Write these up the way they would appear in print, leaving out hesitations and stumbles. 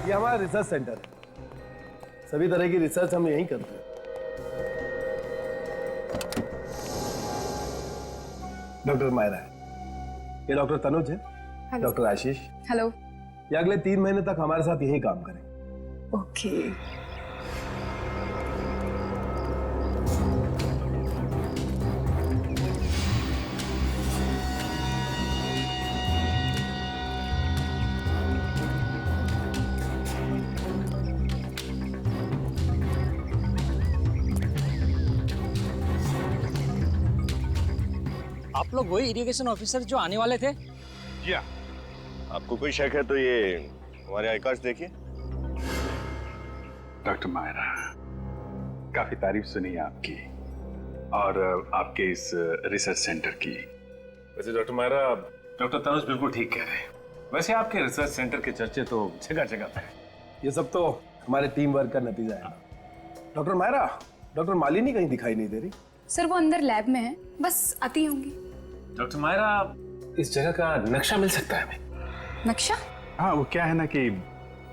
ये हमारा research centre है, सभी तरह की रिसर्च हम यहीं करते हैं। डॉक्टर मायरा है, ये डॉक्टर तनुज है, डॉक्टर आशीष। हेलो। ये अगले 3 महीने तक हमारे साथ यही काम करेंगे। ओके। आप लोग वही इरिगेशन ऑफिसर जो आने वाले थे? जी हाँ। आपको कोई शक है तो ये हमारे आई कार्ड देखिए। डॉक्टर मायरा, काफी तारीफ सुनी है आपकी और आपके इस रिसर्च सेंटर की। वैसे डॉक्टर मायरा, डॉक्टर तनुज बिल्कुल ठीक कह रहे हैं। वैसे आपके रिसर्च सेंटर के चर्चे तो जगह जगह पे हैं। ये सब तो हमारे टीम वर्क का नतीजा है। डॉक्टर मायरा, डॉक्टर मालिनी कहीं दिखाई नहीं दे रही। सर वो अंदर लैब में है, बस आती होंगी। डॉक्टर मायरा, इस जगह का नक्शा मिल सकता है हमें? नक्शा? हाँ, वो क्या है ना कि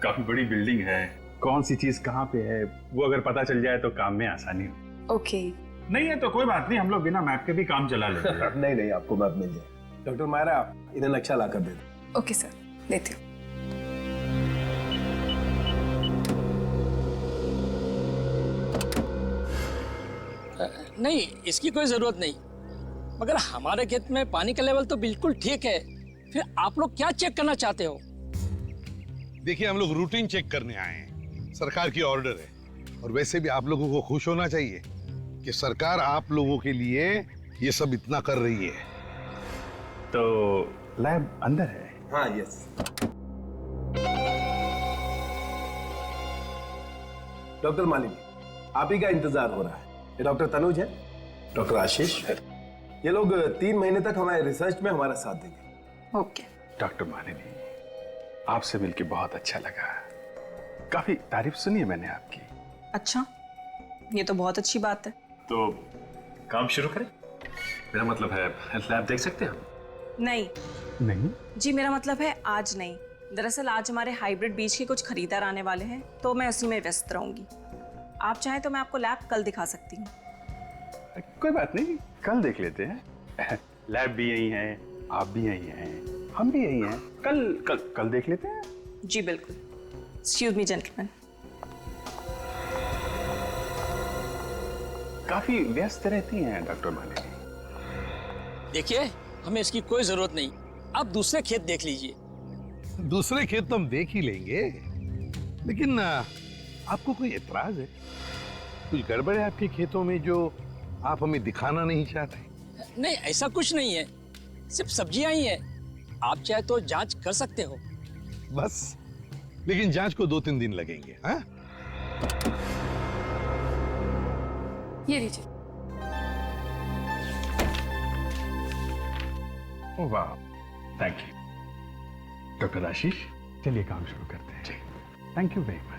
काफी बड़ी बिल्डिंग है, कौन सी चीज कहाँ पे है वो अगर पता चल जाए तो काम में आसानी हो। ओके। नहीं है तो कोई बात नहीं, हम लोग बिना मैप के भी काम चला लेंगे। नहीं नहीं, आपको मैप मिल जाए। डॉक्टर मायरा, इन्हें नक्शा लाकर दे दो। ओके सर, देती हूँ। नहीं, इसकी कोई जरूरत नहीं, मगर हमारे खेत में पानी का लेवल तो बिल्कुल ठीक है, फिर आप लोग क्या चेक करना चाहते हो? देखिए, हम लोग रूटीन चेक करने आए हैं, सरकार की ऑर्डर है। और वैसे भी आप लोगों को खुश होना चाहिए कि सरकार आप लोगों के लिए ये सब इतना कर रही है। तो लैब अंदर है? हाँ, यस। डॉक्टर मालिनी, आप ही का इंतजार हो रहा है। ये डॉक्टर तनुज है, डॉक्टर आशीष है। ये लोग 3 महीने तक हमारे रिसर्च में हमारा साथ देंगे। ओके। डॉक्टर मालिनी, आपसे मिलके बहुत अच्छा लगा, काफी तारीफ सुनी है मैंने आपकी। अच्छा, ये तो बहुत अच्छी बात है। तो काम शुरू करें? मेरा मतलब है लैब देख सकते हैं हम? नहीं नहीं जी, मेरा मतलब है आज नहीं। दरअसल आज हमारे हाइब्रिड बीज के कुछ खरीदार आने वाले हैं, तो मैं उसी में व्यस्त रहूंगी। आप चाहें तो मैं आपको लैब कल दिखा सकती हूँ। कोई बात नहीं, कल देख लेते हैं। लैब भी यही है, आप भी यही हैं, हम भी यही हैं। कल देख लेते हैं। जी बिल्कुल। Excuse me gentleman. काफी व्यस्त रहती हैं डॉक्टर मालिनी। देखिए, हमें इसकी कोई जरूरत नहीं, आप दूसरे खेत देख लीजिए। दूसरे खेत तो हम देख ही लेंगे, लेकिन आपको कोई एतराज है? कुछ गड़बड़ है आपके खेतों में जो आप हमें दिखाना नहीं चाहते? नहीं, ऐसा कुछ नहीं है, सिर्फ सब्जियां ही है। आप चाहे तो जांच कर सकते हो। बस, लेकिन जांच को 2-3 दिन लगेंगे। हाँ? ये लीजिए। ओह वाह, थैंक यू। डॉक्टर आशीष, चलिए काम शुरू करते हैं। जी, thank you very much.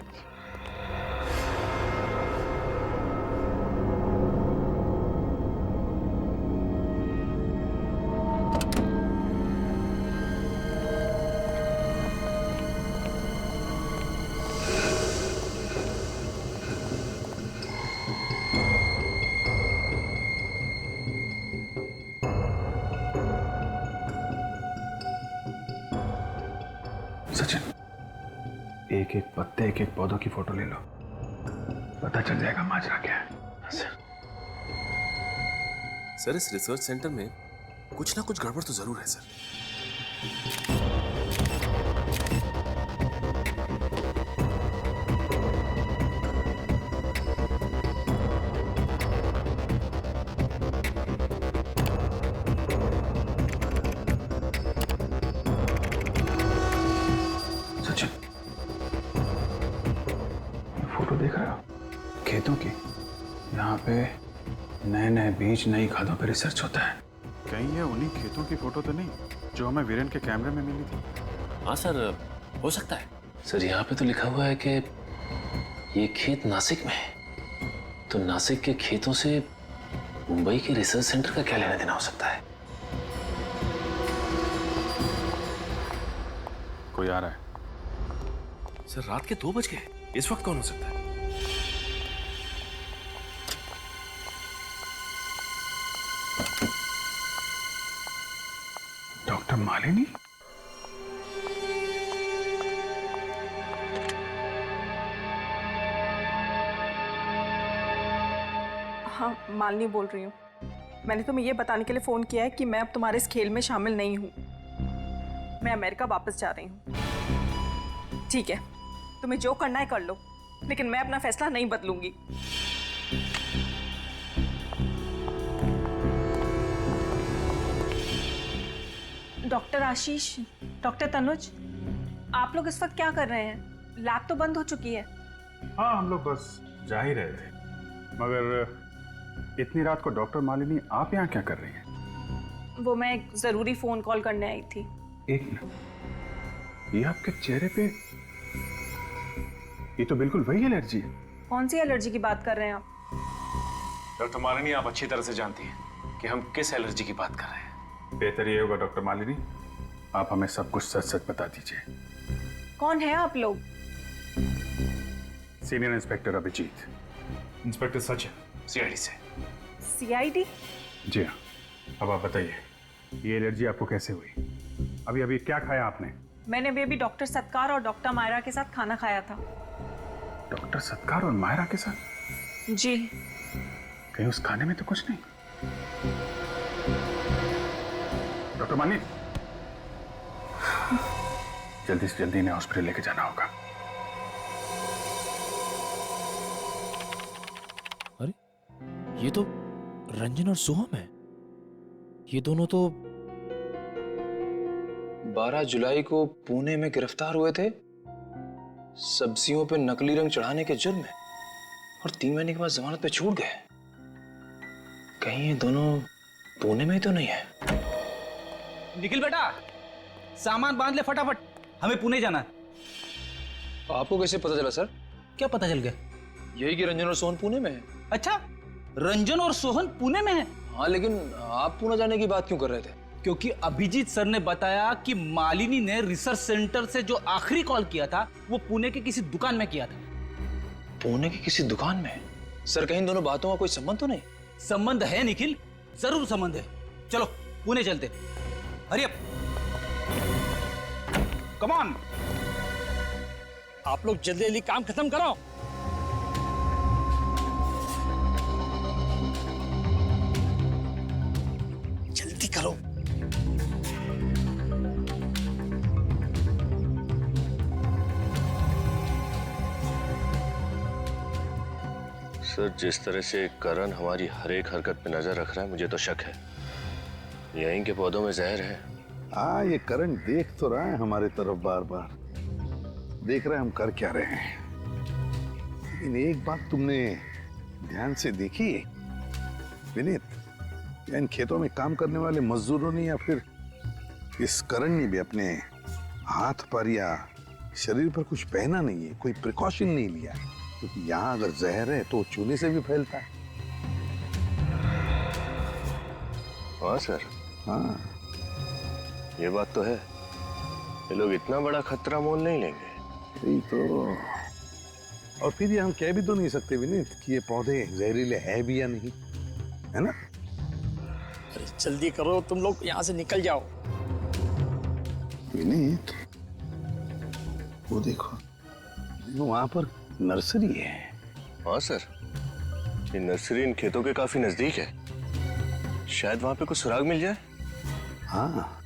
Sachin, एक एक पत्ते, एक एक पौधों की फोटो ले लो, पता चल जाएगा माजरा क्या है। सर, इस रिसर्च सेंटर में कुछ ना कुछ गड़बड़ तो जरूर है सर। सचिन, फोटो देख रहे हो खेतों की? यहाँ पे नए नए बीज, नई खादों पे रिसर्च होता है। कहीं ये उन्हीं खेतों की फोटो तो नहीं जो हमें वीरेन के कैमरे में मिली थी? हाँ सर, हो सकता है। सर, यहाँ पे तो लिखा हुआ है कि ये खेत नासिक में है, तो नासिक के खेतों से मुंबई के रिसर्च सेंटर का क्या लेना देना हो सकता है? कोई आ रहा है। सर रात के 2 बज गए, इस वक्त कौन हो सकता है? डॉक्टर मालिनी? हाँ, मालिनी बोल रही हूँ। मैंने तुम्हें ये बताने के लिए फ़ोन किया है कि मैं अब तुम्हारे इस खेल में शामिल नहीं हूँ। मैं अमेरिका वापस जा रही हूँ। ठीक है, तुम्हें जो करना है कर लो, लेकिन मैं अपना फैसला नहीं बदलूंगी। डॉक्टर आशीष, डॉक्टर तनुज, आप लोग इस वक्त क्या कर रहे हैं? लैब तो बंद हो चुकी है। हाँ, हम लोग बस जा ही रहे थे, मगर इतनी रात को डॉक्टर मालिनी आप यहाँ क्या कर रही हैं? वो मैं एक जरूरी फोन कॉल करने आई थी। एक मिनट, ये आपके चेहरे पे ये तो बिल्कुल वही एलर्जी है। कौन सी एलर्जी की बात कर रहे हैं आप? डॉक्टर मालिनी, आप अच्छी तरह से जानती हैं कि हम किस एलर्जी की बात कर रहे हैं। बेहतर ये होगा डॉक्टर मालिनी, आप हमें सब कुछ सच सच बता दीजिए। कौन है आप लोग? Senior inspector Abhijit. Inspector Sachin, CID से। सीआईडी? जी हाँ। अब आप बताइए, ये एलर्जी आपको कैसे हुई? अभी अभी क्या खाया आपने? मैंने अभी डॉक्टर सत्कार और डॉक्टर मायरा के साथ खाना खाया था। डॉक्टर सत्कार और मायरा के साथ? जी। कहीं उस खाने में तो कुछ नहीं? डॉक्टर मालिनी, जल्दी से जल्दी इन्हें हॉस्पिटल लेके जाना होगा। अरे ये तो रंजन और सोहम है। ये दोनों तो 12 जुलाई को पुणे में गिरफ्तार हुए थे सब्जियों पे नकली रंग चढ़ाने के जुर्म में, और 3 महीने के बाद जमानत पे छूट गए। कहीं ये दोनों पुणे में ही तो नहीं है? निखिल बेटा, सामान बांध ले फटाफट, हमें पुणे जाना है। आपको कैसे पता चला सर? क्या पता चल गया? यही कि रंजन और सोहन पुणे में है। अच्छा, रंजन और सोहन पुणे में है? हाँ, लेकिन आप पुणे जाने की बात क्यों कर रहे थे? क्योंकि अभिजीत सर ने बताया कि मालिनी ने रिसर्च सेंटर से जो आखिरी कॉल किया था वो पुणे के किसी दुकान में किया था। पुणे की किसी दुकान में? सर कहीं इन दोनों बातों का कोई संबंध तो नहीं? संबंध है निखिल, जरूर संबंध है। चलो पुणे चलते, हरी अप, कम ऑन। आप लोग जल्दी जल्दी काम खत्म करो। जल्दी करो। सर, जिस तरह से करण हमारी हर एक हरकत पे नजर रख रहा है, मुझे तो शक है यहीं के पौधों में जहर है। हाँ, ये करण देख तो रहा है हमारे तरफ, बार बार देख रहा है हम कर क्या रहे हैं। लेकिन एक बात तुमने ध्यान से देखी विनीत, या इन खेतों में काम करने वाले मजदूरों ने या फिर इस करण ने भी अपने हाथ पर या शरीर पर कुछ पहना नहीं है, कोई प्रिकॉशन नहीं लिया, क्योंकि यहाँ अगर जहर है तो चूने से भी फैलता है। हाँ सर, हाँ, ये बात तो है। ये लोग इतना बड़ा खतरा मोल नहीं लेंगे। यही तो। और फिर ये हम कह भी तो नहीं सकते विनीत कि ये पौधे जहरीले है भी या नहीं, है ना? अरे जल्दी करो, तुम लोग यहाँ से निकल जाओ। विनीत, वो देखो, वहां पर नर्सरी है। हाँ सर, ये नर्सरी इन खेतों के काफी नजदीक है। शायद वहां पे कुछ सुराग मिल जाए। हाँ,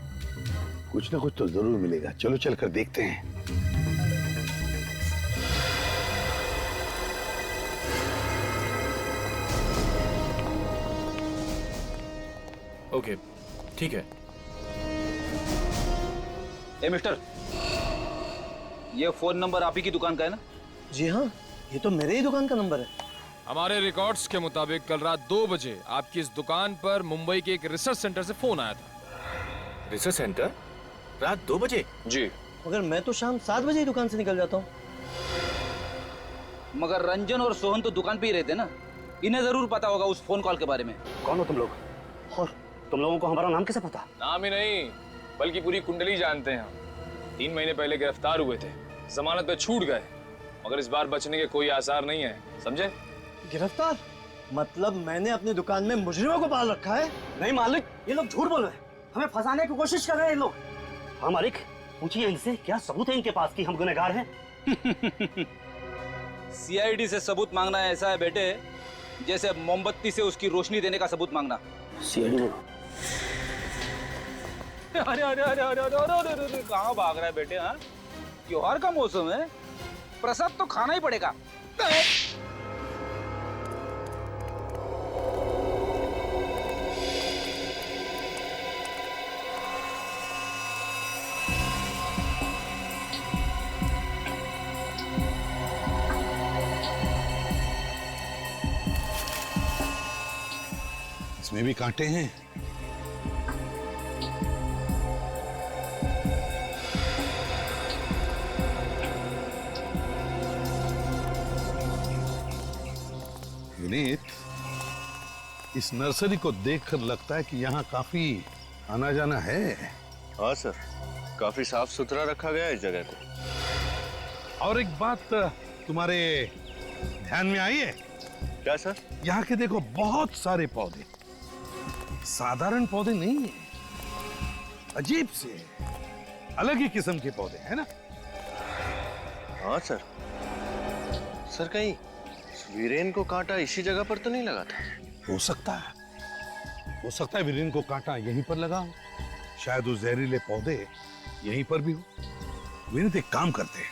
कुछ ना कुछ तो जरूर मिलेगा। चलो चलकर देखते हैं। ओके, ठीक है। ए मिस्टर, ये फोन नंबर आप ही की दुकान का है ना? जी हाँ, ये तो मेरे ही दुकान का नंबर है। हमारे रिकॉर्ड्स के मुताबिक कल रात 2 बजे आपकी इस दुकान पर मुंबई के एक रिसर्च सेंटर से फोन आया था। Research centre? रात 2 बजे? जी। मगर मैं तो शाम 7 बजे ही दुकान से निकल जाता हूँ। मगर रंजन और सोहन तो दुकान पे ही रहते ना, इन्हें जरूर पता होगा उस फोन कॉल के बारे में। कौन हो तुम लोग? और तुम लोगों को हमारा नाम कैसे पता? नाम ही नहीं, बल्कि पूरी कुंडली जानते हैं हम। 3 महीने पहले गिरफ्तार हुए थे जमानत पे छूट गए, मगर इस बार बचने के कोई आसार नहीं है, समझे? गिरफ्तार? मतलब मैंने अपनी दुकान में मुजरिमों को पाल रखा है? नहीं मालिक, ये लोग झूठ बोल रहे हैं, हमें फंसाने की कोशिश कर रहे हैं ये लोग। हाँ मालिक, पूछिए इनसे क्या सबूत है इनके पास कि हम गुनहगार हैं। सीआईडी से सबूत मांगना ऐसा है बेटे जैसे मोमबत्ती से उसकी रोशनी देने का सबूत मांगना। सीआईडी अरे अरे अरे अरे अरे अरे अरे अरे कहाँ भाग रहा है बेटे? हाँ, त्योहार का मौसम है, प्रसाद तो खाना ही पड़ेगा। इसमें भी कांटे हैं। विनीत, इस नर्सरी को देखकर लगता है कि यहाँ काफी आना जाना है। हाँ सर, काफी साफ सुथरा रखा गया है इस जगह को। और एक बात तुम्हारे ध्यान में आई है? क्या सर? यहाँ के देखो बहुत सारे पौधे, साधारण पौधे नहीं है, अजीब से अलग ही किस्म के पौधे हैं ना? हाँ सर। सर कहीं वीरेन को कांटा इसी जगह पर तो नहीं लगा था? हो सकता है वीरेन को कांटा यहीं पर लगा हो, शायद वो जहरीले पौधे यहीं पर भी हो। विनीत, एक काम करते हैं,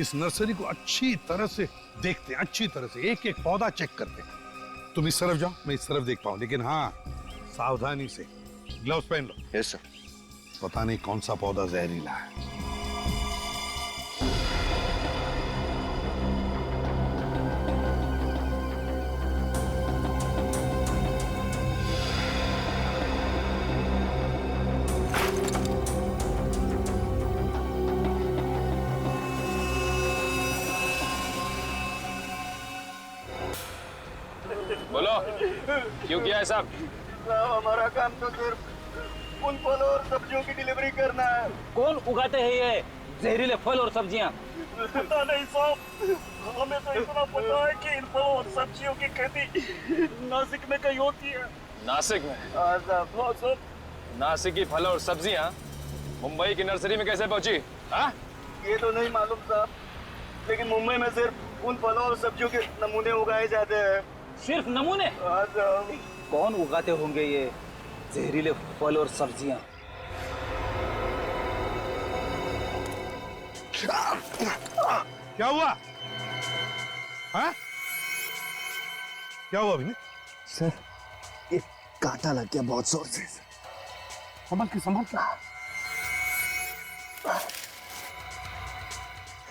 इस नर्सरी को अच्छी तरह से देखते हैं, अच्छी तरह से एक एक पौधा चेक करते हैं। तुम इस तरफ जाओ, मैं इस तरफ देखता हूँ, लेकिन हाँ सावधानी से, ग्लव्स पहन लो। Yes sir. पता नहीं कौन सा पौधा जहरीला है। बोलो, क्यों किया है साहब? हमारा काम तो सिर्फ उन फलों और सब्जियों की डिलीवरी करना है। कौन उगाते हैं ये जहरीले फल और सब्जियां? पता नहीं साहब, हमें तो इतना पता है कि इन फलों और सब्जियों की खेती नासिक में कहीं होती है। नासिक में? हाँ साहब। नासिक की फल और सब्जियां मुंबई की नर्सरी में कैसे पहुंची? हाँ? ये तो नहीं मालूम साहब, लेकिन मुंबई में सिर्फ उन फलों और सब्जियों के नमूने उगाए जाते हैं। सिर्फ नमूने? हाँ साहब। कौन उगाते होंगे ये जहरीले फल और सब्जियां? क्या हुआ? हाँ? क्या हुआ विनीत? सर, ये कांटा लग गया बहुत जोर से। संभाल के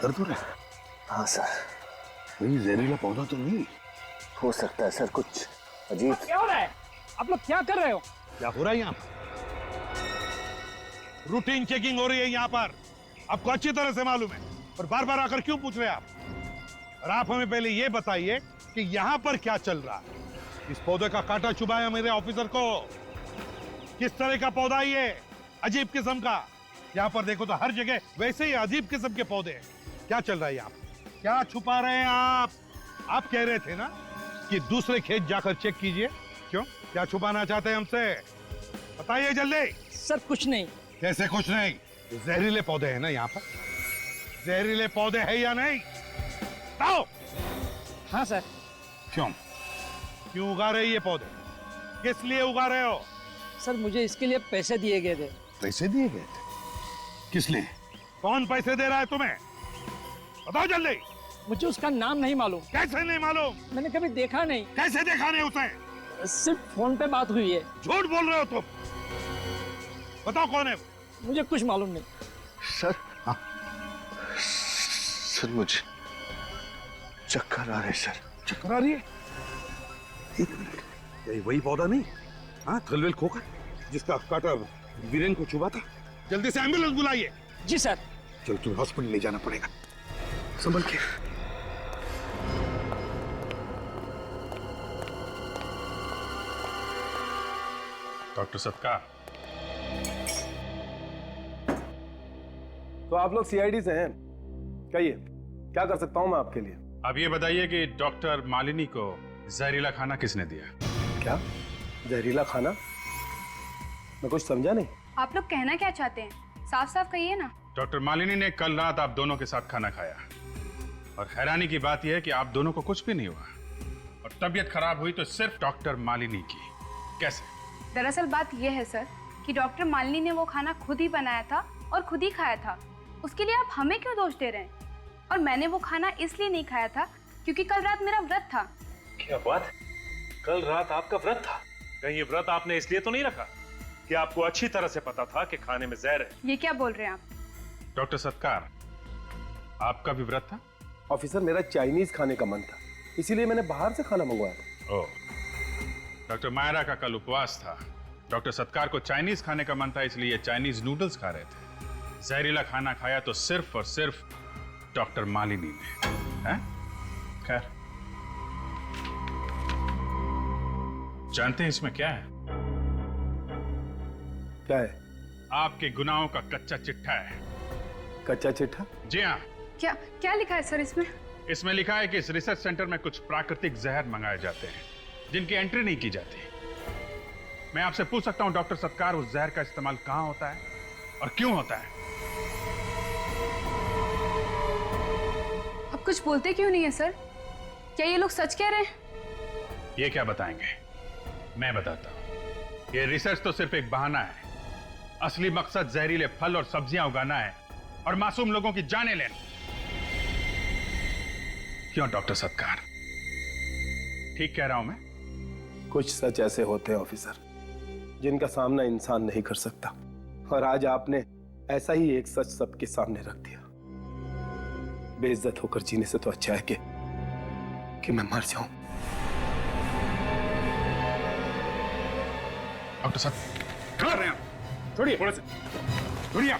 दर्द हो रहा है? हाँ सर। कोई जहरीला पौधा तो नहीं हो सकता है सर, कुछ अजीब। क्या हो रहा है? आप लोग क्या कर रहे हो? क्या हो रहा है यहाँ पर? रूटीन चेकिंग हो रही है यहाँ पर, आपको अच्छी तरह से मालूम है, और बार बार आकर क्यों पूछ रहे हैं आप? और आप हमें पहले ये बताइए कि यहाँ पर क्या चल रहा है? इस पौधे का कांटा चुभाया मेरे ऑफिसर को। किस तरह का पौधा है ये? अजीब किस्म का। यहाँ पर देखो तो हर जगह वैसे ही अजीब किस्म के पौधे हैं। क्या चल रहा है यहाँ पर? क्या छुपा रहे हैं आप? आप कह रहे थे ना कि दूसरे खेत जाकर चेक कीजिए। क्यों, क्या छुपाना चाहते हैं हमसे? बताइए जल्दी। सर कुछ नहीं। कैसे कुछ नहीं? जहरीले पौधे हैं ना यहाँ पर? जहरीले पौधे हैं या नहीं? बताओ। हाँ सर। क्यों उगा रहे ये पौधे? किस लिए उगा रहे हो? सर मुझे इसके लिए पैसे दिए गए थे। पैसे दिए गए थे? किस लिए? कौन पैसे दे रहा है तुम्हें? बताओ जल्दी। मुझे उसका नाम नहीं मालूम। कैसे नहीं मालूम? मैंने कभी देखा नहीं। कैसे देखा नहीं उसे? सिर्फ फोन पे बात हुई है। झूठ बोल रहे हो तुम। बताओ कौन है? मुझे कुछ मालूम नहीं। सर। हाँ। सर मुझे चक्कर आ रहे सर। चक्कर आ रही है? एक मिनट, ये वही पौधा नहीं? हाँ, थलवेल खोखा जिसका कांटा वीरेन को चुभा था। जल्दी से एम्बुलेंस बुलाइए। जी सर। चलो तुम्हें हॉस्पिटल ले जाना पड़ेगा, संभल के। डॉक्टर सत्कार। तो आप लोग सीआईडी से हैं? कहिए, क्या कर सकता हूँ मैं आपके लिए? अब ये बताइए कि डॉक्टर मालिनी को जहरीला खाना किसने दिया? क्या जहरीला खाना? मैं कुछ समझा नहीं। आप लोग कहना क्या चाहते हैं? साफ साफ कहिए ना। डॉक्टर मालिनी ने कल रात आप दोनों के साथ खाना खाया और हैरानी की बात यह है कि आप दोनों को कुछ भी नहीं हुआ और तबीयत खराब हुई तो सिर्फ डॉक्टर मालिनी की। कैसे? दरअसल बात यह है सर कि डॉक्टर मालिनी ने वो खाना खुद ही बनाया था और खुद ही खाया था। उसके लिए आप हमें क्यों दोष दे रहे हैं? और मैंने वो खाना इसलिए नहीं खाया था क्योंकि कल रात मेरा व्रत था। क्या बात? कल रात आपका व्रत था? कहीं ये व्रत आपने इसलिए तो नहीं रखा कि आपको अच्छी तरह से पता था कि खाने में जहर है? ये क्या बोल रहे हैं आप? डॉक्टर सत्कार, आपका भी व्रत था? ऑफिसर, मेरा चाइनीज खाने का मन था, इसीलिए मैंने बाहर से खाना मंगवाया था। ओह, डॉक्टर मायरा का कल उपवास था। डॉक्टर सत्कार को चाइनीज खाने का मन था, इसलिए चाइनीज नूडल्स खा रहे थे। जहरीला खाना खाया तो सिर्फ और सिर्फ डॉक्टर मालिनी ने। हैं? खैर, जानते हैं इसमें क्या है? क्या है? आपके गुनाहों का कच्चा चिट्ठा है। कच्चा चिट्ठा? जी हाँ। क्या क्या लिखा है सर इसमें? इसमें लिखा है कि इस रिसर्च सेंटर में कुछ प्राकृतिक जहर मंगाए जाते हैं जिनकी एंट्री नहीं की जाती। मैं आपसे पूछ सकता हूं डॉक्टर सत्कार, उस जहर का इस्तेमाल कहां होता है और क्यों होता है? आप कुछ बोलते क्यों नहीं है सर? क्या ये लोग सच कह रहे हैं? ये क्या बताएंगे, मैं बताता हूं। ये रिसर्च तो सिर्फ एक बहाना है। असली मकसद जहरीले फल और सब्जियां उगाना है और मासूम लोगों की जानें लेना। क्यों डॉक्टर सत्कार, ठीक कह रहा हूं मैं? कुछ सच ऐसे होते हैं ऑफिसर जिनका सामना इंसान नहीं कर सकता, और आज आपने ऐसा ही एक सच सबके सामने रख दिया। बेइज्जत होकर जीने से तो अच्छा है कि मैं मर जाऊं। डॉक्टर साहब कहाँ रहे हैं? छोड़िए, थोड़े से छोड़िए।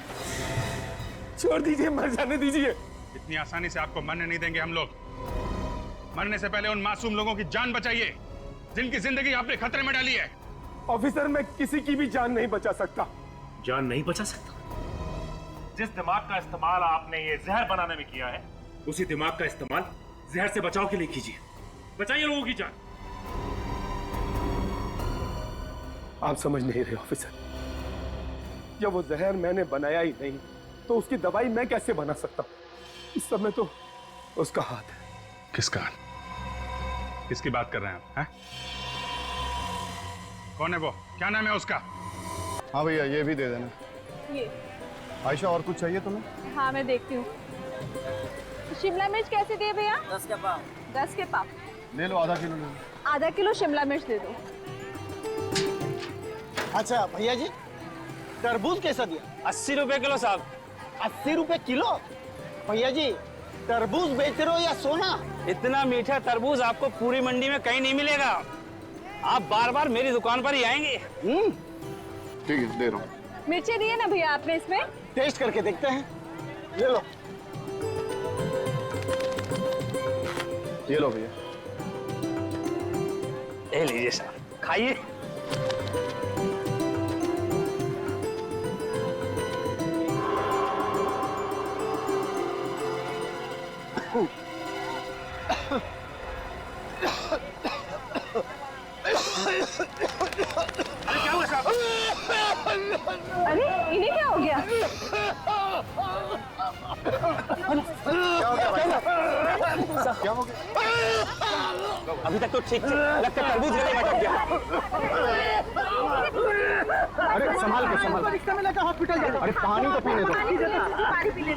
छोड़ दीजिए, मर जाने दीजिए। इतनी आसानी से आपको मरने नहीं देंगे हम लोग। मरने से पहले उन मासूम लोगों की जान बचाइए जिनकी जिंदगी आपने खतरे में डाली है। ऑफिसर, मैं किसी की भी जान नहीं बचा सकता। जान नहीं बचा सकता? जिस दिमाग का इस्तेमाल आपने ये जहर बनाने में किया है, उसी दिमाग का इस्तेमाल जहर से बचाव के लिए कीजिए। बचाइए लोगों की जान। आप समझ नहीं रहे ऑफिसर, जब वो जहर मैंने बनाया ही नहीं तो उसकी दवाई मैं कैसे बना सकता हूं? इस समय तो उसका हाथ है। किसका? किसकी बात कर रहे हैं आप? हैं? कौन है वो? क्या नाम है उसका? हाँ भैया, ये भी दे देना। ये आयशा, और कुछ चाहिए तुम्हें? हाँ, मैं देखती हूँ। शिमला मिर्च कैसे दिए भैया? 10 के पाव। 10 के पाव ले लो, आधा किलो ले लो। आधा किलो शिमला मिर्च दे दो। अच्छा भैया जी, तरबूज कैसा दिया? 80 रुपए किलो साहब। 80 रुपए किलो? भैया जी, तरबूज बेच रहे हो या सोना? इतना मीठा तरबूज आपको पूरी मंडी में कहीं नहीं मिलेगा। आप बार बार मेरी दुकान पर ही आएंगे। ठीक है, दे रहा हूँ। मिर्ची दिए ना भैया आपने इसमें? टेस्ट करके देखते हैं। ले लो। ये लो भैया। ले लीजिए साहब, खाइए। क्या हुआ साहब? अरे इन्हें क्या हो गया? क्या हो गया? अभी तक तो ठीक थी, लगता है तरबूज गले में अटक गया। अरे संभाल के। हॉस्पिटल जाओ। अरे पानी तो पीने दो। पानी पी ले।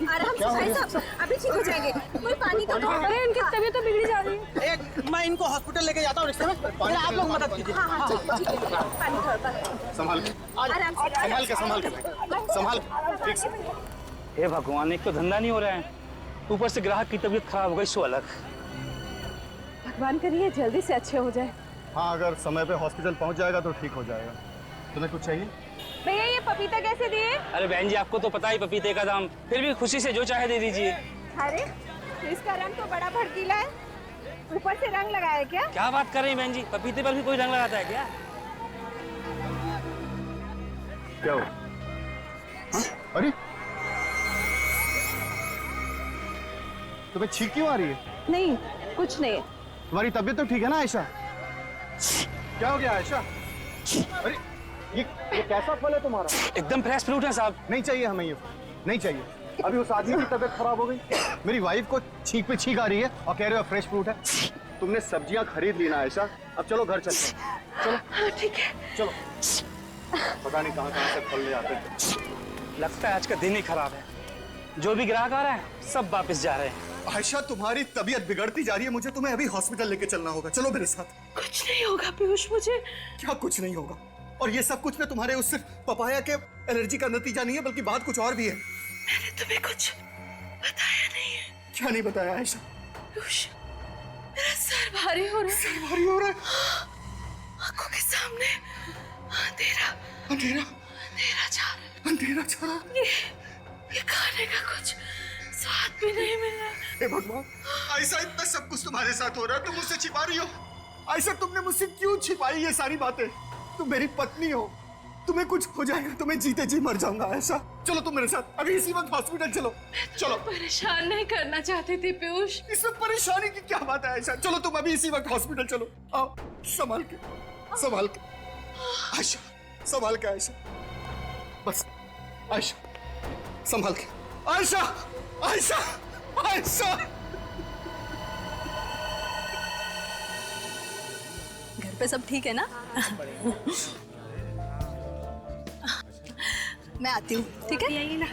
आराम से भाई साहब, अभी ठीक हो जाएंगे। कोई पानी तो दो। अरे इनकी तबीयत तो बिगड़ी जा रही है। एक मैं इनको हॉस्पिटल लेके जाता हूँ रिक्शे में, फिर आप लोग मदद कीजिए। हाँ, ठीक है। पानी थोड़ा संभाल के, आराम से। संभाल के। ठीक से। हे भगवान, एक तो धंधा नहीं हो रहा है, ऊपर से ग्राहक की तबीयत खराब हो गई, सो अलग। भगवान करिए जल्दी से अच्छे हो जाए। हाँ, अगर समय पे हॉस्पिटल पहुंच जाएगा तो ठीक हो जाएगा। तुम्हें कुछ चाहिए? भैया ये पपीता कैसे दिए? अरे बहन जी, आपको तो पता ही पपीते का दाम, फिर भी खुशी से जो चाहे दे दीजिए। अरे इसका रंग तो बड़ा भड़कीला है, ऊपर से रंग लगाया क्या? क्या बात कर रही हैं बहन जी, पपीते पर भी कोई रंग लगाता है क्या? क्या हुआ? अरे तुम्हें छींक क्यों आ रही है? नहीं, कुछ नहीं। तुम्हारी तबीयत तो ठीक है ना आयशा? क्या हो गया आयशा? अरे ये कैसा फल है तुम्हारा? एकदम फ्रेश फ्रूट है साहब। नहीं चाहिए हमें ये, नहीं चाहिए। अभी उस आदमी की तबीयत खराब हो गई, मेरी वाइफ को छींक पे छींक आ रही है और कह रहे हो फ्रेश फ्रूट है। तुमने सब्जियां खरीद ली ना आयशा, अब चलो घर चलते हैं। चलो ठीक है, चलो। पता नहीं कहाँ से फल ले आते हैं। लगता है आज का दिन ही खराब है। जो भी ग्राहक आ रहा है सब वापस जा रहे हैं। आयशा तुम्हारी तबीयत बिगड़ती जा रही है, मुझे तुम्हें अभी हॉस्पिटल लेके चलना होगा। चलो मेरे साथ। कुछ नहीं होगा पीयूष मुझे। क्या कुछ नहीं होगा? और ये सब कुछ ना तुम्हारे उस पपाया के एलर्जी का नतीजा नहीं है, बल्कि बात कुछ और भी है। मैंने तुम्हें कुछ बताया नहीं है। क्या नहीं बताया आयशा? पीयूष, मेरा सर भारी हो रहा है। सर भारी हो रहा है? आंखों के सामने अंधेरा अंधेरा अंधेरा छा रहा है। अंधेरा छा रहा है। ये खाने का कुछ स्वाद भी नहीं मिल रहा। हे भगवान, आयशा इतना सब कुछ तुम्हारे साथ हो रहा है, तुम मुझसे छिपा रही हो। आयशा तुमने मुझसे क्यों छिपाई ये सारी बातें? तुम मेरी पत्नी हो, तुम्हें कुछ हो जाएगा तो मैं जीते जी मर जाऊंगा आयशा। चलो तुम मेरे साथ अभी इसी वक्त हॉस्पिटल चलो। चलो। परेशान नहीं करना चाहती थी पीयूष। इसमें परेशानी की क्या बात है आयशा? चलो तुम अभी इसी वक्त हॉस्पिटल चलो। आओ, संभाल के, संभाल के आयशा, संभाल के आयशा, बस आयशा, संभाल के आयशा, आयशा, आयशा। घर पे सब ठीक है ना? मैं आती हूँ, ठीक है? यही ना।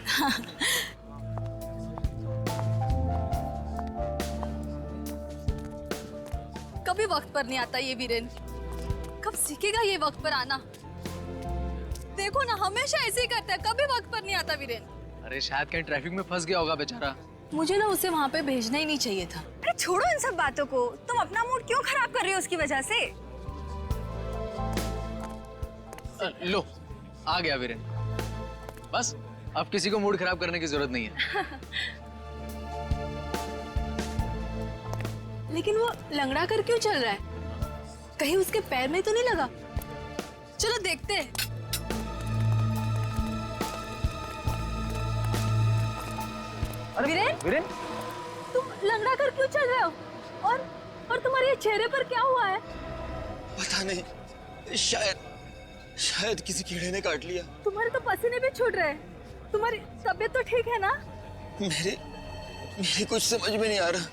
कभी वक्त पर नहीं आता ये वीरेन, कब सीखेगा ये वक्त पर आना? देखो ना, हमेशा ऐसे ही करता है, कभी वक्त पर नहीं आता वीरेन। अरे शायद कहीं ट्रैफिक में फंस गया होगा बेचारा। मुझे ना उसे वहाँ पे भेजना ही नहीं चाहिए था। अरे छोड़ो इन सब बातों को, तुम अपना मूड क्यों खराब कर रही हो उसकी वजह से? लो आ गया वीरेन, बस अब किसी को मूड खराब करने की जरूरत नहीं है। लेकिन वो लंगड़ा कर क्यों चल रहा है? कहीं उसके पैर में तो नहीं लगा? चलो देखते हैं। वीरेन, वीरेन, तुम लंगड़ा कर क्यों चल रहे हो? और तुम्हारे ये चेहरे पर क्या हुआ है? पता नहीं, शायद किसी कीड़े ने काट लिया। तुम्हारे तो पसीने भी छूट रहे हैं। तुम्हारी तबीयत तो ठीक है ना? मेरे कुछ समझ में नहीं आ रहा।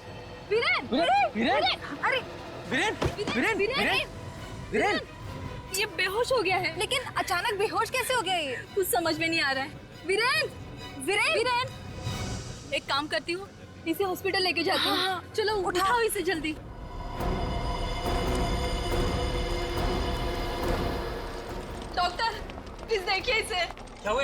वीरेन, वीरेन, अरे वीरेन, वीरेन, वीरेन, वीरेन, ये बेहोश हो गया है। लेकिन अचानक बेहोश कैसे हो गया ये? कुछ समझ में नहीं आ रहा है। वीरेन, वीरेन, वीरेन, एक काम करती हूँ, इसे हॉस्पिटल लेके जाती हूँ। हाँ, चलो उठाओ इसे जल्दी। डॉक्टर, प्लीज देखिए इसे। क्या हुआ?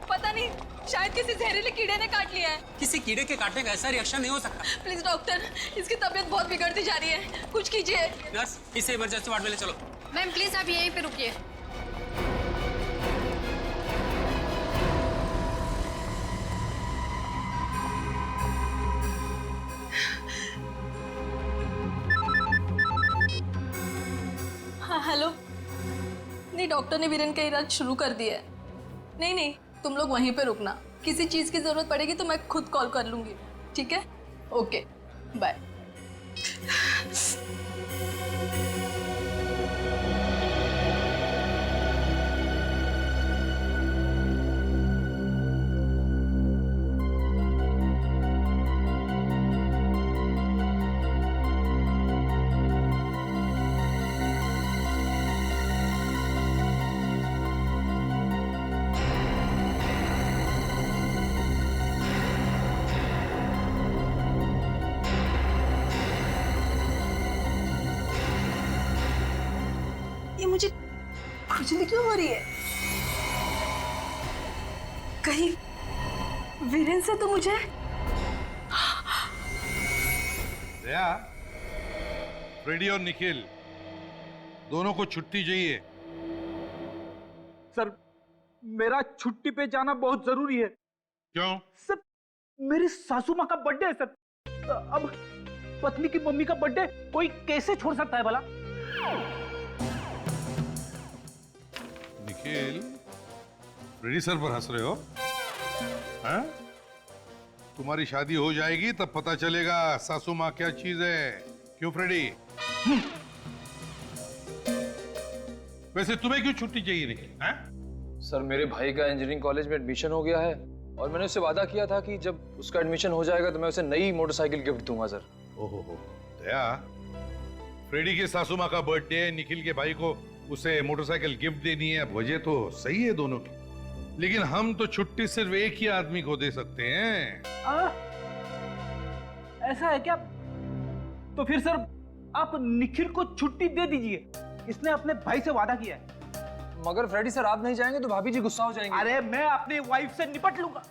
पता नहीं, शायद किसी जहरीले कीड़े ने काट लिया है। किसी कीड़े के काटने का ऐसा रिएक्शन नहीं हो सकता। प्लीज डॉक्टर, इसकी तबीयत बहुत बिगड़ती जा रही है, कुछ कीजिए। नर्स, इसे इमरजेंसी वार्ड में ले चलो। मैम प्लीज आप यहीं पे रुकिए। हाँ हेलो। नहीं, डॉक्टर ने वीरेन का इलाज शुरू कर दिया है। नहीं, तुम लोग वहीं पे रुकना। किसी चीज की जरूरत पड़ेगी तो मैं खुद कॉल कर लूंगी, ठीक है? Okay, bye. मुझे खुजली क्यों हो रही है? कहीं वीरेन से तो मुझे दया, फ्रेडी और निखिल दोनों को छुट्टी चाहिए। सर, मेरा छुट्टी पे जाना बहुत जरूरी है। क्यों? सर, मेरी सासू माँ का बर्थडे है सर। अब पत्नी की मम्मी का बर्थडे कोई कैसे छोड़ सकता है भला? निखिल, फ्रेडी सर पर हंस रहे हो? हाँ? तुम्हारी शादी हो जाएगी तब पता चलेगा सासू माँ क्या चीज है। क्यों फ्रेडी? वैसे तुम्हें क्यों छुट्टी चाहिए नहीं है? सर मेरे भाई का इंजीनियरिंग कॉलेज में एडमिशन हो गया है और मैंने उससे वादा किया था कि जब उसका एडमिशन हो जाएगा तो मैं उसे नई मोटरसाइकिल गिफ्ट दूंगा सर। ओहो दया, फ्रेडी के सासू माँ का बर्थडे है, निखिल के भाई को उसे मोटरसाइकिल गिफ्ट देनी है। वजह तो सही है दोनों की, लेकिन हम तो छुट्टी सिर्फ एक ही आदमी को दे सकते हैं। ऐसा है क्या? तो फिर सर आप निखिल को छुट्टी दे दीजिए, इसने अपने भाई से वादा किया है। मगर फ्रेडी सर आप नहीं जाएंगे तो भाभी जी गुस्सा हो जाएंगे। अरे मैं अपनी वाइफ से निपट लूंगा।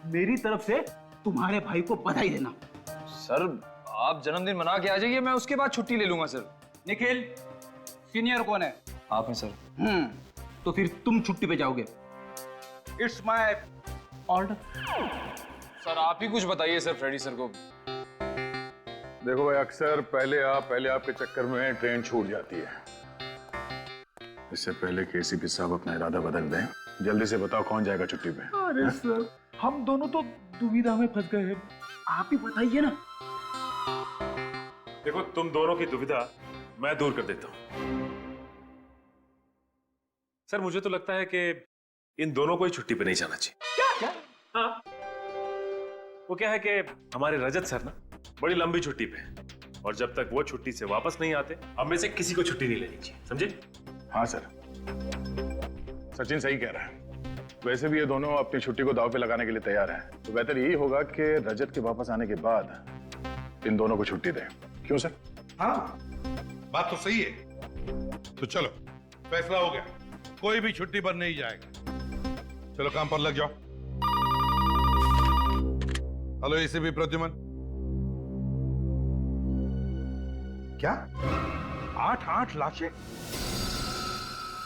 मेरी तरफ से तुम्हारे भाई को बधाई देना। सर आप जन्मदिन मना के आ जाइए, मैं उसके बाद छुट्टी ले लूंगा सर। निखिल सीनियर कौन है? आप हैं सर। तो फिर तुम छुट्टी पे जाओगे। It's my order. सर आप ही कुछ बताइए सर फ्रेडी सर को। देखो भाई, अक्सर पहले आपके चक्कर में ट्रेन छूट जाती है। इससे पहले कि एसीपी साहब अपना इरादा बदल दें, जल्दी से बताओ कौन जाएगा छुट्टी पे? अरे सर हम दोनों तो दुविधा में फंस गए हैं, आप ही बताइए ना। देखो तुम दोनों की दुविधा मैं दूर कर देता हूं। सर मुझे तो लगता है कि इन दोनों को ही छुट्टी पे नहीं जाना चाहिए। क्या? हाँ, वो क्या है कि हमारे रजत सर ना बड़ी लंबी छुट्टी पे हैं और जब तक वो छुट्टी से वापस नहीं आते हम में से किसी को छुट्टी नहीं लेनी चाहिए, समझे? हाँ सर, सचिन सही कह रहा है। वैसे भी ये दोनों अपनी छुट्टी को दांव पे लगाने के लिए तैयार हैं, तो बेहतर यही होगा कि रजत के वापस आने के बाद इन दोनों को छुट्टी दें। क्यों सर? हाँ बात तो सही है। तो चलो फैसला हो गया, कोई भी छुट्टी पर नहीं जाएगा। चलो काम पर लग जाओ। Hello ACP Pradyuman. क्या 8 लाशें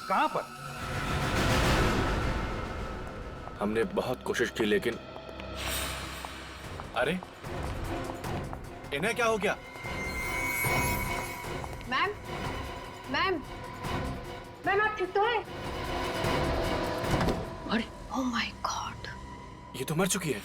कहां पर? हमने बहुत कोशिश की लेकिन अरे इन्हें क्या हो गया? मैम मैम मैम आप ठीक तो हैं? अरे ओह माय गॉड, ये तो मर चुकी है।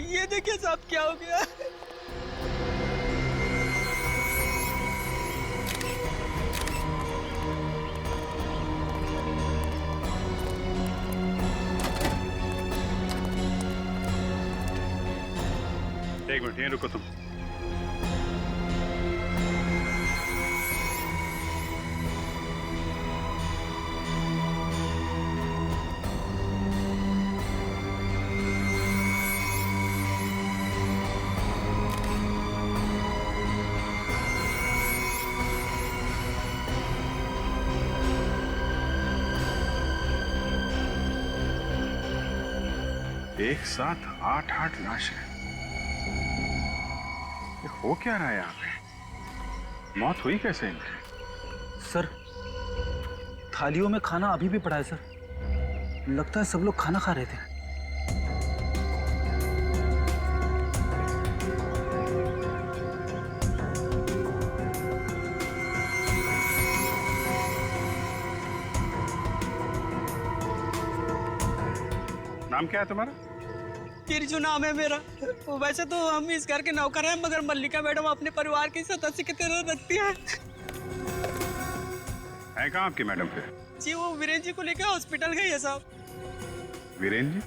ये देखिए साहब क्या हो गया। एक मिनट यहीं रुको तुम। एक साथ 8 लाशें, ये हो क्या रहा है यहाँ पे? मौत हुई कैसे इनकी? सर थालियों में खाना अभी भी पड़ा है सर, लगता है सब लोग खाना खा रहे थे। नाम क्या है तुम्हारा? तिरजू नाम है मेरा। वैसे तो हम इस घर के नौकर हैं, मगर मल्लिका मैडम अपने परिवार की सदस्य की तरह रखती है। कहाँ आपकी मैडम फिर? जी वो वीरेंद्र जी को लेकर हॉस्पिटल गई है साहब। वीरेंद्र जी?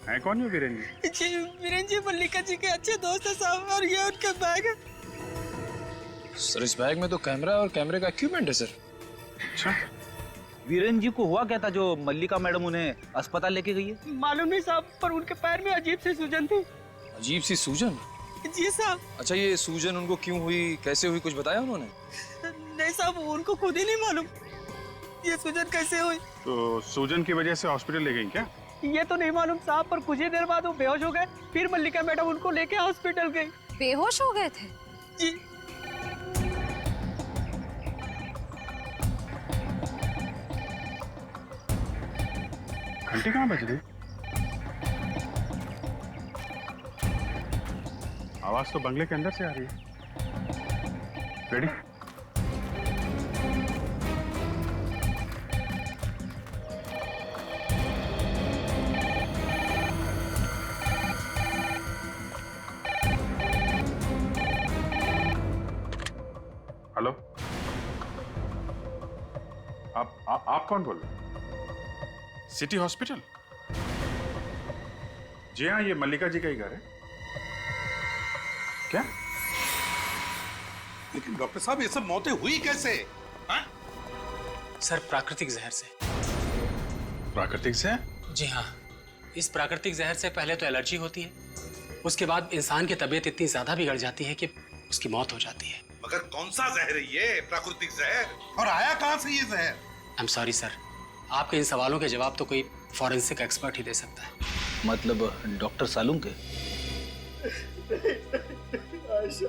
हैं कौन है वीरेंद्र जी? जी वीरेंद्र जी मल्लिका जी के अच्छे दोस्त है साहब, और ये उनका बैग है। सर इस बैग में तो कैमरा और कैमरे का इक्विपमेंट है सर। अच्छा, वीरेंद्र जी को हुआ क्या था जो मल्लिका मैडम उन्हें अस्पताल लेके गई है? मालूम नहीं साहब, पर उनके पैर में अजीब सी सूजन थी। अजीब सी सूजन? जी साहब। अच्छा ये सूजन उनको क्यों हुई, कैसे हुई, कुछ बताया उन्होंने? नहीं साहब, उनको खुद ही नहीं मालूम ये सूजन कैसे हुई। तो सूजन की वजह से हॉस्पिटल ले गई क्या? ये तो नहीं मालूम साहब, पर कुछ ही देर बाद वो बेहोश हो गए। फिर मल्लिका मैडम उनको लेके हॉस्पिटल गई। बेहोश हो गए थे? जी। घंटी कहाँ बज रही? आवाज तो बंगले के अंदर से आ रही है। रेडी? हेलो, आप कौन बोल रहे हैं? City hospital? जी हाँ, ये मल्लिका जी का ही घर है। क्या? लेकिन डॉक्टर साहब ये सब मौतें हुई कैसे? हाँ? सर, प्राकृतिक जहर से। प्राकृतिक जहर? जी हाँ, इस प्राकृतिक जहर से पहले तो एलर्जी होती है, उसके बाद इंसान की तबीयत इतनी ज्यादा बिगड़ जाती है कि उसकी मौत हो जाती है। मगर कौन सा जहर है ये प्राकृतिक जहर, और आया कहां से ये जहर? आई एम सॉरी सर, आपके इन सवालों के जवाब तो कोई फॉरेंसिक एक्सपर्ट ही दे सकता है। मतलब डॉक्टर सालूम के? आयशा,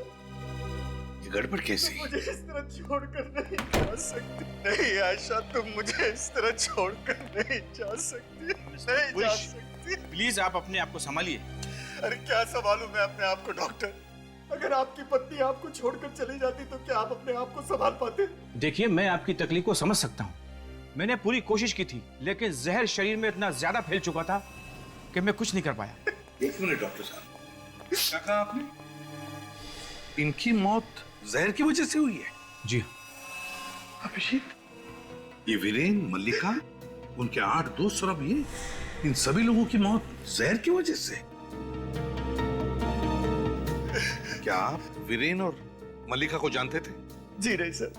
ये गड़बड़ कैसी? मुझे इस तरह छोड़कर नहीं जा सकती। नहीं आयशा, तुम मुझे इस तरह छोड़कर नहीं जा सकती, नहीं जा सकती। प्लीज आप अपने आप को संभालिए। अरे क्या संभालूं मैं अपने आप को डॉक्टर? अगर आपकी पत्नी आपको छोड़कर चली जाती तो क्या आप अपने आप को संभाल पाते? देखिए, मैं आपकी तकलीफ को समझ सकता हूँ। मैंने पूरी कोशिश की थी, लेकिन जहर शरीर में इतना ज्यादा फैल चुका था कि मैं कुछ नहीं कर पाया। एक मिनट डॉक्टर साहब, क्या कहा आपने? इनकी मौत जहर की वजह से हुई है? जी अभिषेक, ये वीरेन, मल्लिका, उनके 8 दोस्त और अब ये, इन सभी लोगों की मौत जहर की वजह से? क्या आप वीरेन और मल्लिका को जानते थे? जी नहीं सर,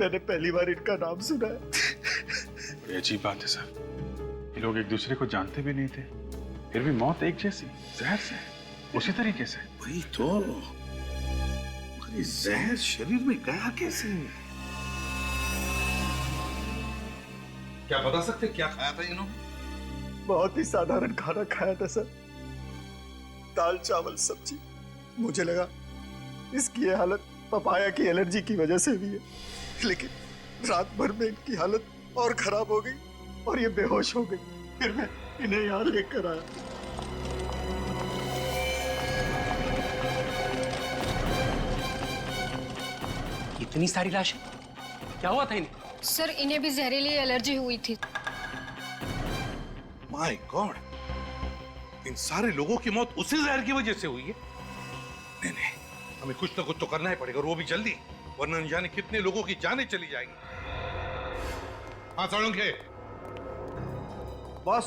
मैंने पहली बार इनका नाम सुना है। बड़ी अजीब बात है सर, ये लोग एक दूसरे को जानते भी नहीं थे, फिर भी मौत एक जैसी, जहर से, उसी तरीके से। वही तो, मगर ये जहर शरीर में गया कैसे? क्या बता सकते क्या खाया था इन्होंने? बहुत ही साधारण खाना खाया था सर, दाल चावल सब्जी। मुझे लगा इसकी ये हालत पपाया की एलर्जी की वजह से भी है, लेकिन रात भर में इनकी हालत और खराब हो गई और ये बेहोश हो गई। फिर मैं इन्हें यहाँ लेकर आया। इतनी सारी लाशें, क्या हुआ था इन्हें? सर, इन्हें भी जहरीली एलर्जी हुई थी। माय गॉड, इन सारे लोगों की मौत उसी जहर की वजह से हुई है। नहीं नहीं, हमें कुछ ना कुछ तो करना ही पड़ेगा, और वो भी जल्दी, वरना न जाने कितने लोगों की जानें चली जाएंगी। हाँ सालुंखे। बॉस,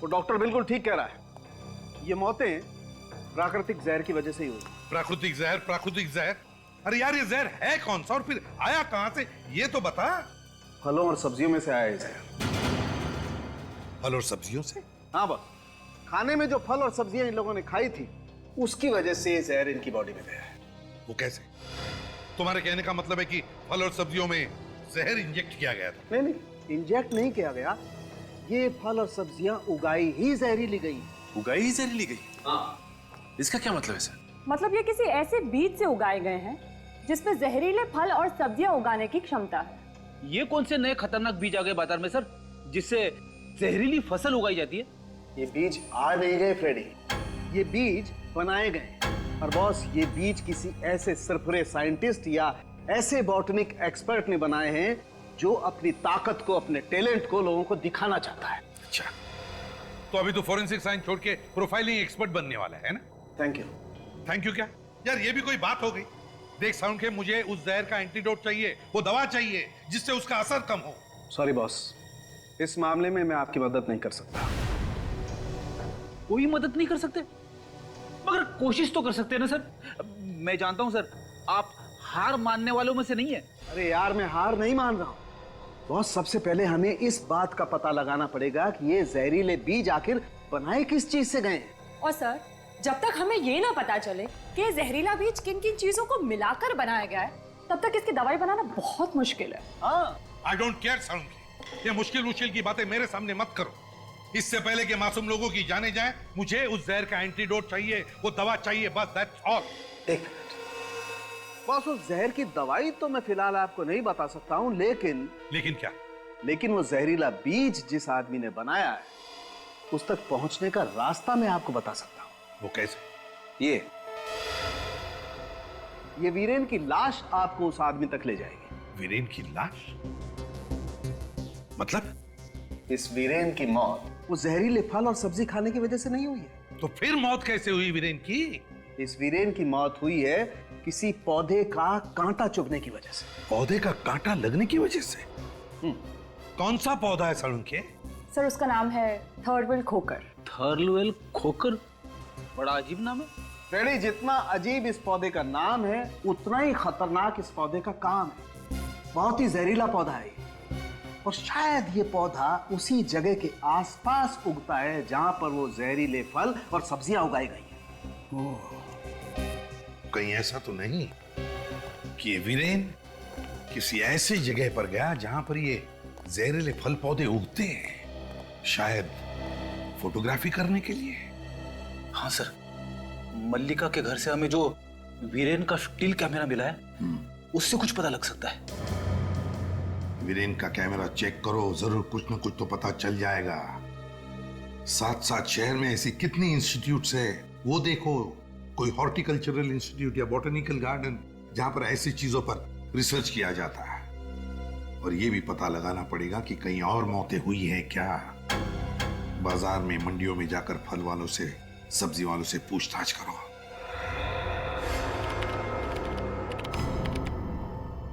वो डॉक्टर बिल्कुल ठीक कह रहा है, ये मौतें प्राकृतिक जहर की वजह से ही हुई। प्राकृतिक जहर, प्राकृतिक जहर? अरे यार, ये जहर है कौन सा और फिर आया कहां से, ये तो बता। फलों और सब्जियों में से आया है जहर। फल और सब्जियों से? हाँ बॉस, खाने में जो फल और सब्जियां इन लोगों ने खाई थी, उसकी वजह से ये जहर इनकी बॉडी में गया है। वो कैसे? तुम्हारे कहने का मतलब है कि फल और सब्जियों में जहर इंजेक्ट किया गया था? नहीं नहीं, इंजेक्ट नहीं किया गया, ये फल और सब्जियां उगाई ही जहरीली गई। उगाई ही जहरीली गई? हाँ। इसका क्या मतलब है सर? मतलब ये किसी ऐसे बीज से उगाए गए हैं जिसमें जहरीले फल और सब्जियां उगाने की क्षमता है। ये कौन से नए खतरनाक बीज आ गए बाजार में सर, जिससे जहरीली फसल उगाई जाती है? ये बीज आ नहीं गए फ्रेडी, ये बीज बनाए गए। और बॉस, ये बीज किसी ऐसे सरफरे साइंटिस्ट या ऐसे बॉटनिक एक्सपर्ट ने बनाए हैं जो अपनी ताकत को, अपने टैलेंट को लोगों को दिखाना चाहता है। अच्छा, तो अभी तो फॉरेंसिक साइंस छोड़ के प्रोफाइलिंग एक्सपर्ट बनने वाला है ना? Thank you. थैंक यू क्या यार, ये भी कोई बात हो गई? देख साउंड के, मुझे उस जहर का एंटीडोट चाहिए, वो दवा चाहिए जिससे उसका असर कम हो। सॉरी बॉस, इस मामले में मैं आपकी मदद नहीं कर सकता। कोई मदद नहीं कर सकते? मगर कोशिश तो कर सकते हैं ना सर। मैं जानता हूं सर, आप हार मानने वालों में से नहीं है। अरे यार, मैं हार नहीं मान रहा हूं बॉस। सबसे पहले हमें इस बात का पता लगाना पड़ेगा कि ये जहरीले बीज आखिर बनाए किस चीज से गए हैं। और सर, जब तक हमें ये ना पता चले कि ये जहरीला बीज किन किन चीजों को मिलाकर बनाया गया है, तब तक इसकी दवाई बनाना बहुत मुश्किल है। आई डोंट केयर साउंड, ये मुश्किल की बातें मेरे सामने मत करो। इससे पहले कि मासूम लोगों की जाने जाए, मुझे उस जहर का एंटीडोट चाहिए, वो दवा चाहिए, बस दैट्स ऑल। एक मिनट बॉस, उस जहर की दवाई तो मैं फिलहाल आपको नहीं बता सकता हूं, लेकिन क्या? लेकिन वो जहरीला बीज जिस आदमी ने बनाया है, उस तक पहुंचने का रास्ता मैं आपको बता सकता हूं। वो कैसे? ये वीरेन की लाश आपको उस आदमी तक ले जाएगी। वीरेन की लाश? मतलब? इस वीरेन की मौत वो जहरीले फल और सब्जी खाने की वजह से नहीं हुई है। तो फिर मौत कैसे हुई वीरेन की? इस वीरेन की मौत हुई है किसी पौधे का कांटा चुभने की वजह से। पौधे का कांटा लगने की वजह से? कौन सा पौधा है सर उनके? सर उसका नाम है थर्डवेल खोकर। थर्लवेल खोकर? बड़ा अजीब नाम है। फ्रेडी, जितना अजीब इस पौधे का नाम है उतना ही खतरनाक इस पौधे का काम है। बहुत ही जहरीला पौधा है और शायद ये पौधा उसी जगह के आसपास उगता है जहां पर वो जहरीले फल और सब्जियां उगाई गई हैं। कहीं ऐसा तो नहीं कि ये वीरेन किसी ऐसी जगह पर गया जहां पर ये जहरीले फल पौधे उगते हैं, शायद फोटोग्राफी करने के लिए? हाँ सर, मल्लिका के घर से हमें जो वीरेन का स्टिल कैमरा मिला है उससे कुछ पता लग सकता है। वीरेन का कैमरा चेक करो, जरूर कुछ न कुछ तो पता चल जाएगा। साथ साथ शहर में ऐसी कितनी इंस्टीट्यूट्स है वो देखो, कोई हॉर्टिकल्चरल इंस्टीट्यूट या बॉटनिकल गार्डन जहां पर ऐसी चीजों पर रिसर्च किया जाता है। और ये भी पता लगाना पड़ेगा कि कहीं और मौतें हुई हैं क्या। बाजार में, मंडियों में जाकर फल वालों से, सब्जी वालों से पूछताछ करो।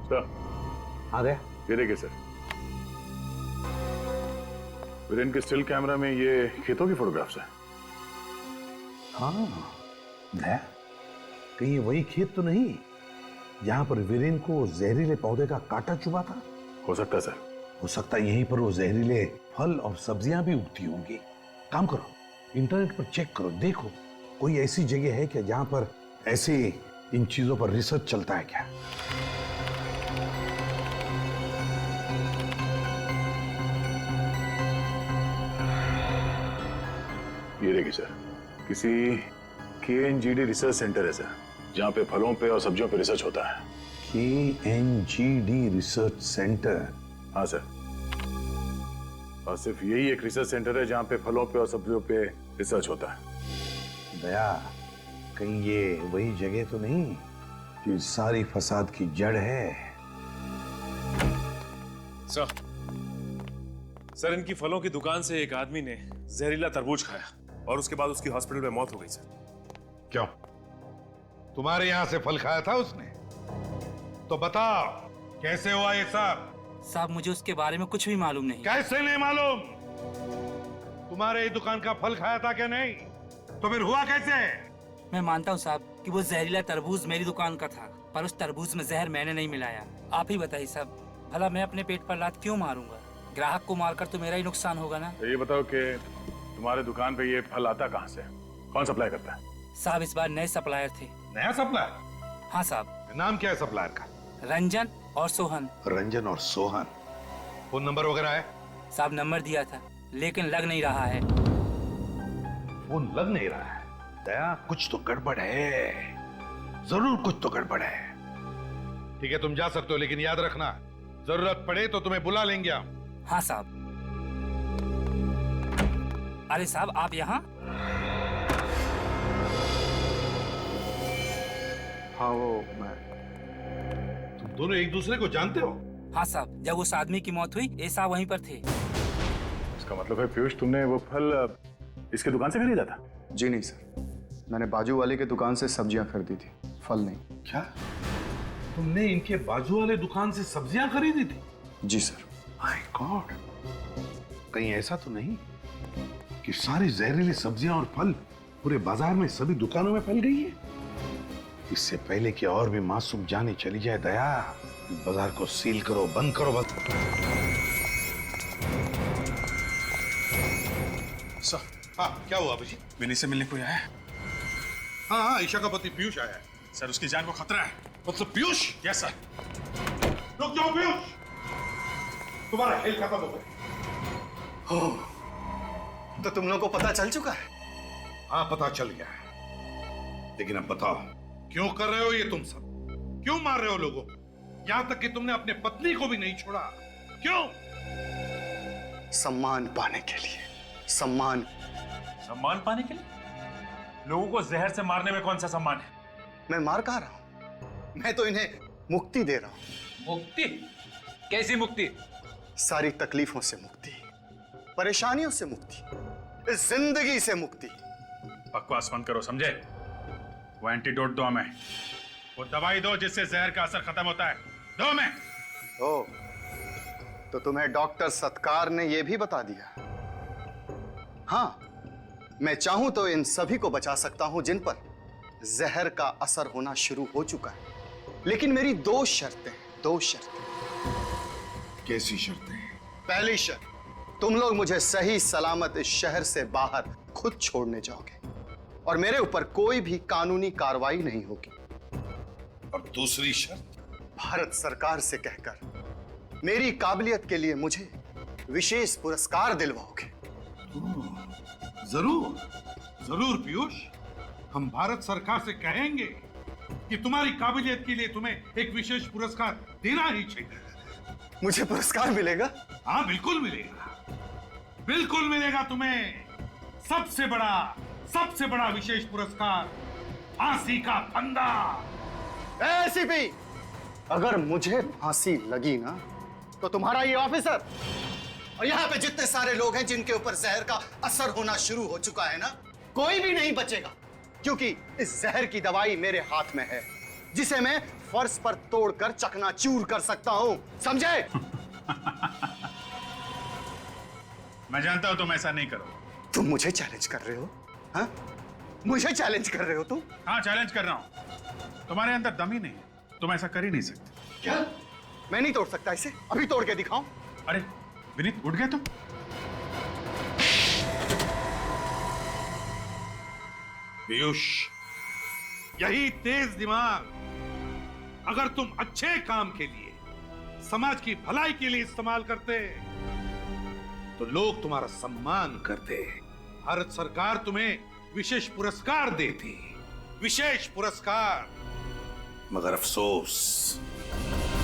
सर आ गया? ये देखिए सर, वीरेन के स्टिल कैमरा में ये खेतों की फोटोग्राफ्स है। हाँ, दया, कहीं ये वही खेत तो नहीं जहां पर वीरेन को जहरीले पौधे का कांटा चुभा था? हो सकता है सर। हो सकता है यहीं पर वो जहरीले फल और सब्जियां भी उगती होंगी। काम करो, इंटरनेट पर चेक करो, देखो कोई ऐसी जगह है क्या जहां पर ऐसे इन चीजों पर रिसर्च चलता है क्या। ये देखिए सर, किसी KNGD रिसर्च सेंटर है सर, जहां पे फलों पे और सब्जियों पे रिसर्च होता है। KNGD research centre? हाँ सर, और सिर्फ यही एक रिसर्च सेंटर है जहां पे फलों पे और सब्जियों पे रिसर्च होता है। दया, कहीं ये वही जगह तो नहीं कि सारी फसाद की जड़ है? सर, इनकी फलों की दुकान से एक आदमी ने जहरीला तरबूज खाया और उसके बाद उसकी हॉस्पिटल में मौत हो गई सर। क्यों? तुम्हारे यहां से फल खाया था उसने? तो बताओ कैसे हुआ ये सब? साहब, मुझे उसके बारे में कुछ भी मालूम नहीं। कैसे नहीं मालूम? तुम्हारे ही दुकान का फल खाया था क्या? नहीं तो फिर हुआ कैसे? मैं मानता हूँ साहब कि वो जहरीला तरबूज मेरी दुकान का था, पर उस तरबूज में जहर मैंने नहीं मिलाया। आप ही बताइए साहब, भला मैं अपने पेट पर लात क्यों मारूंगा? ग्राहक को मारकर तो मेरा ही नुकसान होगा ना। तो ये बताओ कि तुम्हारे दुकान पे ये फल आता कहाँ से? कौन सप्लाई करता है? साहब, इस बार नए सप्लायर थे। नया सप्लायर? हाँ साहब। नाम क्या है सप्लायर का? रंजन और सोहन। रंजन और सोहन। फोन नंबर वगैरह है? साहब, नंबर दिया था लेकिन लग नहीं रहा है। फोन लग नहीं रहा है? दया, कुछ तो गड़बड़ है, जरूर कुछ तो गड़बड़ है। ठीक है, तुम जा सकते हो, लेकिन याद रखना जरूरत पड़े तो तुम्हें बुला लेंगे हम। हाँ साहब। अरे साहब, आप यहाँ? हाँ, वो मैं। तुम दोनों एक दूसरे को जानते हो? हाँ साहब, जब उस आदमी की मौत हुई ये साहब वहीं पर थे। इसका मतलब है पीयूष, तुमने वो फल इसके दुकान से खरीदा था? जी नहीं सर, मैंने बाजू वाले के दुकान से सब्जियां खरीदी थी, फल नहीं। क्या तुमने इनके बाजू वाले दुकान से सब्जियां खरीदी थी? जी सर। माय गॉड, कहीं ऐसा तो नहीं कि सारी जहरीली सब्जियां और फल पूरे बाजार में सभी दुकानों में फैल गई है? इससे पहले कि और भी मासूम जाने चली जाए, दया, बाजार को सील करो, बंद करो, बंद। सर, हाँ, क्या हुआ अभिजीत? विनी से मिलने कोई आया है? हाँ हाँ, ईशा का पति पीयूष आया है। सर, उसकी जान को खतरा है। मतलब पीयूष? Yes sir. रुक जाओ पीयूष, तुम्हारा खेल खत्म हो गया। तो तुम लोगों को पता चल चुका है? हाँ, पता चल गया है, लेकिन अब बताओ क्यों कर रहे हो ये तुम सब? क्यों मार रहे हो लोगों को? यहां तक कि तुमने अपने पत्नी को भी नहीं छोड़ा। क्यों? सम्मान पाने के लिए। सम्मान। सम्मान पाने के लिए? लोगों को जहर से मारने में कौन सा सम्मान है? मैं मार कहाँ रहा हूं? मैं तो इन्हें मुक्ति दे रहा हूं। मुक्ति? कैसी मुक्ति? सारी तकलीफों से मुक्ति, परेशानियों से मुक्ति, इस जिंदगी से मुक्ति। बकवास बंद करो, समझे? वो एंटीडोट दो हमें, वो दवाई दो जिससे जहर का असर खत्म होता है, दो हमें। ओ, तो तुम्हें डॉक्टर सत्कार ने यह भी बता दिया? हाँ, मैं चाहूं तो इन सभी को बचा सकता हूं जिन पर जहर का असर होना शुरू हो चुका है, लेकिन मेरी दो शर्तें हैं, दो शर्तें। कैसी शर्तें? पहली शर्त, तुम लोग मुझे सही सलामत इस शहर से बाहर खुद छोड़ने जाओगे और मेरे ऊपर कोई भी कानूनी कार्रवाई नहीं होगी। अब दूसरी शर्त? भारत सरकार से कहकर मेरी काबिलियत के लिए मुझे विशेष पुरस्कार दिलवाओगे। जरूर जरूर पीयूष, हम भारत सरकार से कहेंगे कि तुम्हारी काबिलियत के लिए तुम्हें एक विशेष पुरस्कार देना ही चाहिए। मुझे पुरस्कार मिलेगा? हाँ बिल्कुल मिलेगा, बिल्कुल मिलेगा तुम्हें। सबसे बड़ा विशेष पुरस्कार, फांसी का फंदा। एसीपी, अगर मुझे फांसी लगी ना तो तुम्हारा ये ऑफिसर और यहाँ पे जितने सारे लोग हैं जिनके ऊपर जहर का असर होना शुरू हो चुका है ना, कोई भी नहीं बचेगा, क्योंकि इस जहर की दवाई मेरे हाथ में है, जिसे मैं फर्श पर तोड़कर चकनाचूर कर सकता हूं, समझे? मैं जानता हूं तुम ऐसा नहीं करो। तुम मुझे चैलेंज कर रहे हो? हाँ? मुझे चैलेंज कर रहे हो तुम? हाँ, चैलेंज कर रहा हूं। तुम्हारे अंदर दम ही नहीं है, तुम ऐसा कर ही नहीं सकते। क्या? मैं नहीं तोड़ सकता इसे? अभी तोड़ के दिखाऊं? अरे विनीत, उठ गए तुम? पीयूष, यही तेज दिमाग अगर तुम अच्छे काम के लिए, समाज की भलाई के लिए इस्तेमाल करते तो लोग तुम्हारा सम्मान करते, भारत सरकार तुम्हें विशेष पुरस्कार देती, विशेष पुरस्कार। मगर अफसोस,